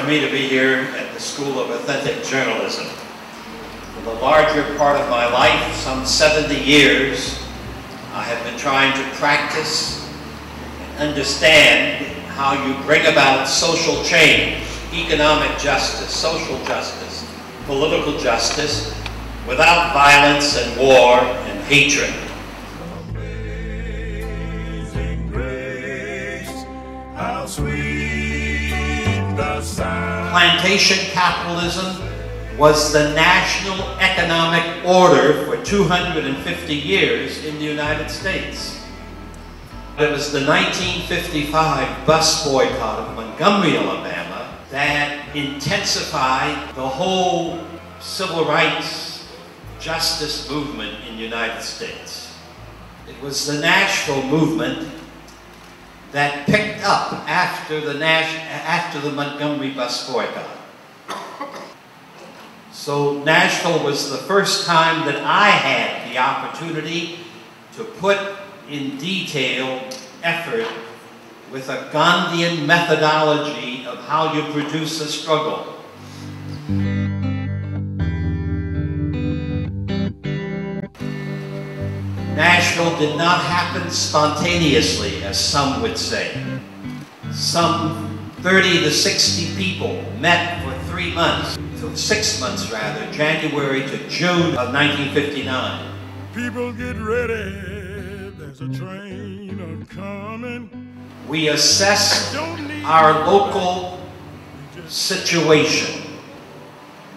for me to be here at the School of Authentic Journalism. For the larger part of my life, some 70 years, I have been trying to practice and understand how you bring about social change, economic justice, social justice, political justice, without violence and war and hatred. Amazing grace, how sweet the sound. Plantation capitalism was the national economic order for 250 years in the United States. It was the 1955 bus boycott of Montgomery, Alabama, that intensified the whole civil rights justice movement in the United States. It was the Nashville movement that picked up after the Montgomery bus boycott. So Nashville was the first time that I had the opportunity to put in detail effort with a Gandhian methodology of how you produce a struggle. Nashville did not happen spontaneously, as some would say. Some 30 to 60 people met for 3 months, so 6 months rather, January to June of 1959. People get ready, there's a train a-coming. We assessed our local situation.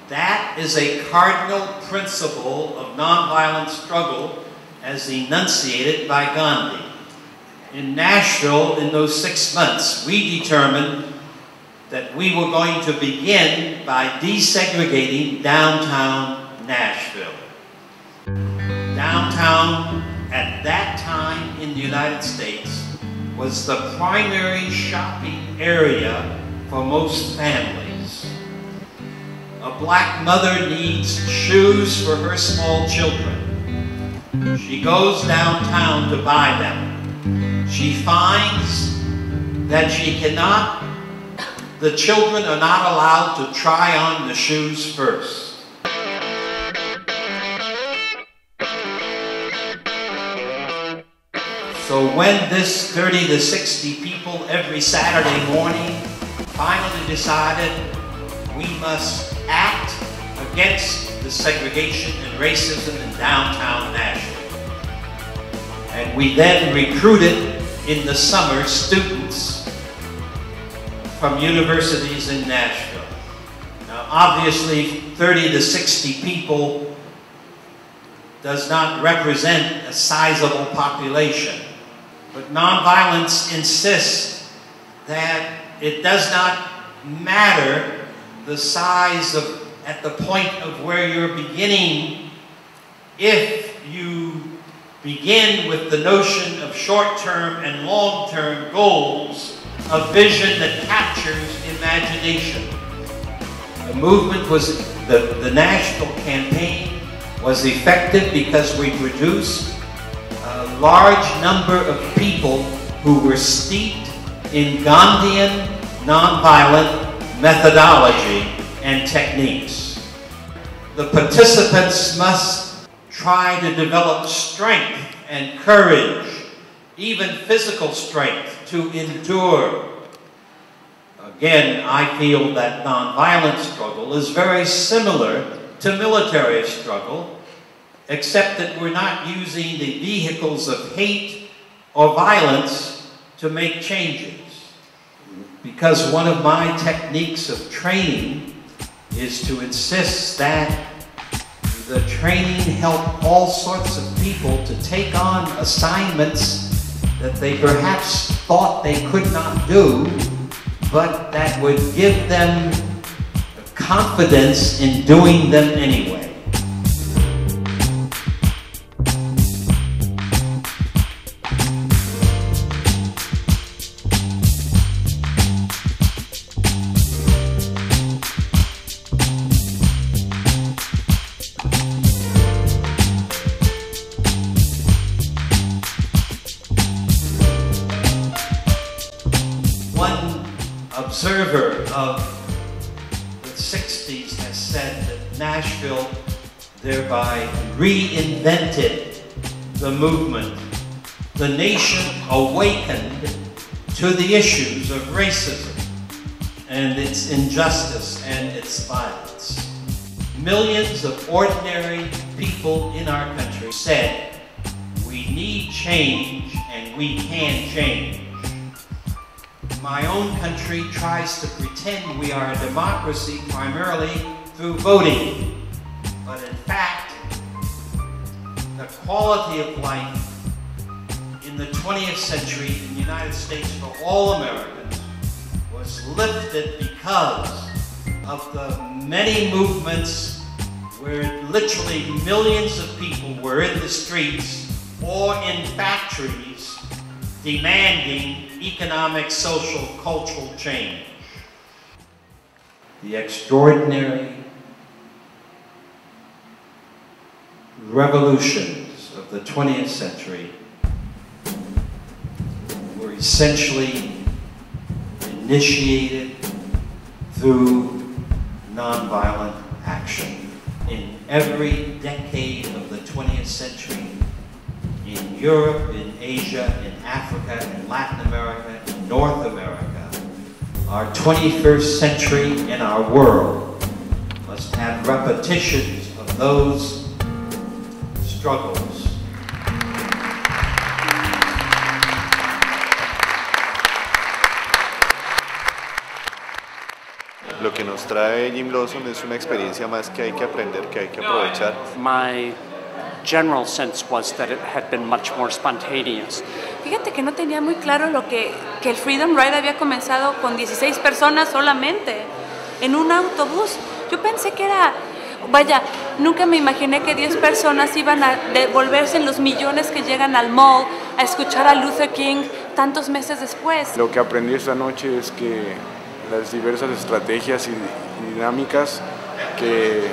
That is a cardinal principle of nonviolent struggle as enunciated by Gandhi. In Nashville, in those 6 months, we determined that we were going to begin by desegregating downtown Nashville. Downtown, at that time in the United States, was the primary shopping area for most families. A black mother needs shoes for her small children. She goes downtown to buy them. She finds that the children are not allowed to try on the shoes first. So when this 30 to 60 people every Saturday morning finally decided we must act against the segregation and racism in downtown Nashville. And we then recruited in the summer students from universities in Nashville. Now obviously 30 to 60 people does not represent a sizable population. But nonviolence insists that it does not matter the size of, at the point of where you're beginning, if you begin with the notion of short-term and long-term goals, a vision that captures imagination. The movement was, the Nashville campaign was effective because we produced a large number of people who were steeped in Gandhian nonviolent methodology and techniques. The participants must try to develop strength and courage, even physical strength, to endure. Again, I feel that nonviolent struggle is very similar to military struggle, except that we're not using the vehicles of hate or violence to make changes. Because one of my techniques of training is to insist that the training help all sorts of people to take on assignments that they perhaps thought they could not do, but that would give them confidence in doing them anyway. Observer of has said that Nashville thereby reinvented the movement. The nation awakened to the issues of racism and its injustice and its violence. Millions of ordinary people in our country said, we need change and we can change. My own country tries to pretend we are a democracy primarily through voting, but in fact, the quality of life in the 20th century in the United States for all Americans was lifted because of the many movements where literally millions of people were in the streets or in factories demanding economic, social, cultural change. The extraordinary revolutions of the 20th century were essentially initiated through nonviolent action. In every decade of the 20th century, in Europe, in Asia, in Africa, in Latin America, in North America, our 21st century in our world must have repetitions of those struggles. Lo que nos trae Jim Lawson es una experiencia más que hay que aprender, que hay que aprovechar. My general sense was that it had been much more spontaneous. Fíjate que no tenía muy claro que el Freedom Ride había comenzado con 16 personas solamente, en un autobús. Yo pensé que era, vaya, nunca me imaginé que 10 personas iban a devolverse en los millones que llegan al mall a escuchar a Luther King tantos meses después. Lo que aprendí esta noche es que las diversas estrategias y dinámicas que,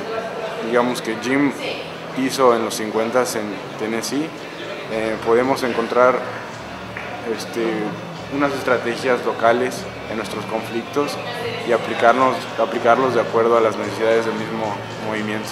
digamos, que Jim hizo en los 50s en Tennessee, podemos encontrar unas estrategias locales en nuestros conflictos y aplicarlos de acuerdo a las necesidades del mismo movimiento.